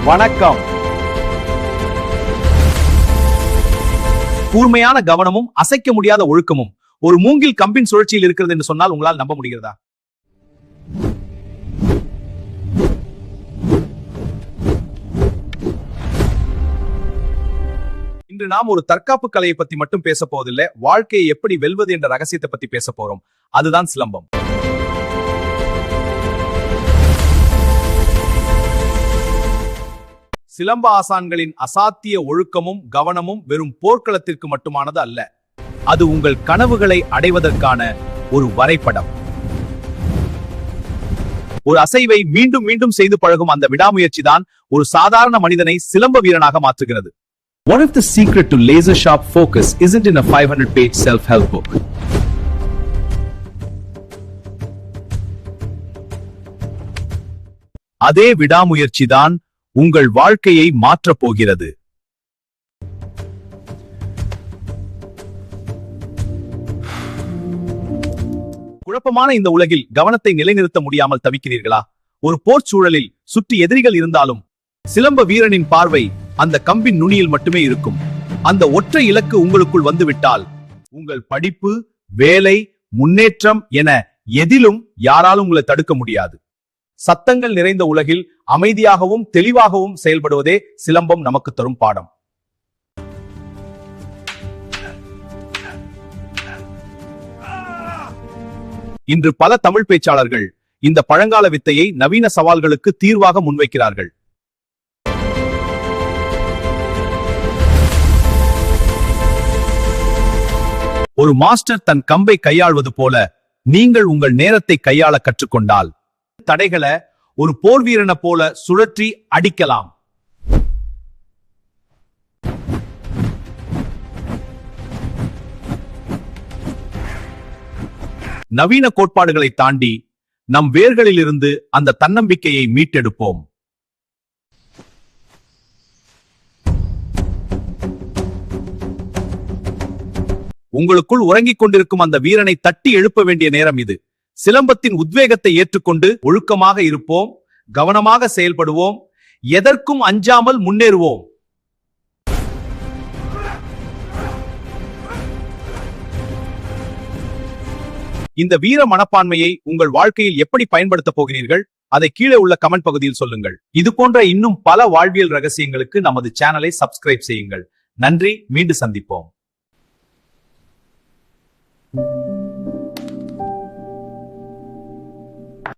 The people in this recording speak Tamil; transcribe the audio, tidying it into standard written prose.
வணக்கம். கூர்மையான கவனமும் அசைக்க முடியாத ஒழுக்கமும் ஒரு மூங்கில் கம்பின் சுழற்சியில் இருக்கிறது என்று சொன்னால் உங்களால் நம்ப முடிகிறதா? இன்று நாம் ஒரு தற்காப்பு கலையை பத்தி மட்டும் பேச போவதில்லை, வாழ்க்கையை எப்படி வெல்வது என்ற ரகசியத்தை பத்தி பேச போறோம். அதுதான் சிலம்பம். சிலம்ப ஆசான்களின் அசாத்திய ஒழுக்கமும் கவனமும் வெறும் போர்க்களத்திற்கு மட்டுமானது அல்ல, அது உங்கள் கனவுகளை அடைவதற்கான ஒரு வரைபடம். ஒரு அசைவை மீண்டும் மீண்டும் செய்து பழகும் அந்த விடாமுயற்சி தான் ஒரு சாதாரண மனிதனை சிலம்ப வீரனாக மாற்றுகிறது. What if the secret to laser sharp focus isn't in a 500-page self-help book? அதே விடாமுயற்சி தான் உங்கள் வாழ்க்கையை மாற்றப் போகிறது. குழப்பமான இந்த உலகில் கவனத்தை நிலைநிறுத்த முடியாமல் தவிக்கிறீர்களா? ஒரு போர் சூழலில் சுற்றி எதிரிகள் இருந்தாலும் சிலம்ப வீரனின் பார்வை அந்த கம்பின் நுனியில் மட்டுமே இருக்கும். அந்த ஒற்றை இலக்கு உங்களுக்குள் வந்துவிட்டால் உங்கள் படிப்பு, வேலை, முன்னேற்றம் என எதிலும் யாராலும் உங்களை தடுக்க முடியாது. சத்தங்கள் நிறைந்த உலகில் அமைதியாகவும் தெளிவாகவும் செயல்படுவதே சிலம்பம் நமக்கு தரும் பாடம். இன்று பல தமிழ் பேச்சாளர்கள் இந்த பழங்கால வித்தையை நவீன சவால்களுக்கு தீர்வாக முன்வைக்கிறார்கள். ஒரு மாஸ்டர் தன் கம்பை கையாள்வது போல நீங்கள் உங்கள் நேரத்தை கையாள கற்றுக்கொண்டால் தடைகளை ஒரு போர் வீரனை போல சுழற்றி அடிக்கலாம். நவீன கோட்பாடுகளை தாண்டி நம் வேர்களில் இருந்து அந்த தன்னம்பிக்கையை மீட்டெடுப்போம். உங்களுக்குள் உறங்கிக் கொண்டிருக்கும் அந்த வீரனை தட்டி எழுப்ப வேண்டிய நேரம் இது. சிலம்பத்தின் உத்வேகத்தை ஏற்றுக்கொண்டு ஒழுக்கமாக இருப்போம், கவனமாக செயல்படுவோம், எதற்கும் அஞ்சாமல் முன்னேறுவோம். இந்த வீர மனப்பான்மையை உங்கள் வாழ்க்கையில் எப்படி பயன்படுத்த போகிறீர்கள்? அதை கீழே உள்ள கமெண்ட் பகுதியில் சொல்லுங்கள். இது போன்ற இன்னும் பல வாழ்வியல் ரகசியங்களுக்கு நமது சேனலை சப்ஸ்கிரைப் செய்யுங்கள். நன்றி, மீண்டும் சந்திப்போம்.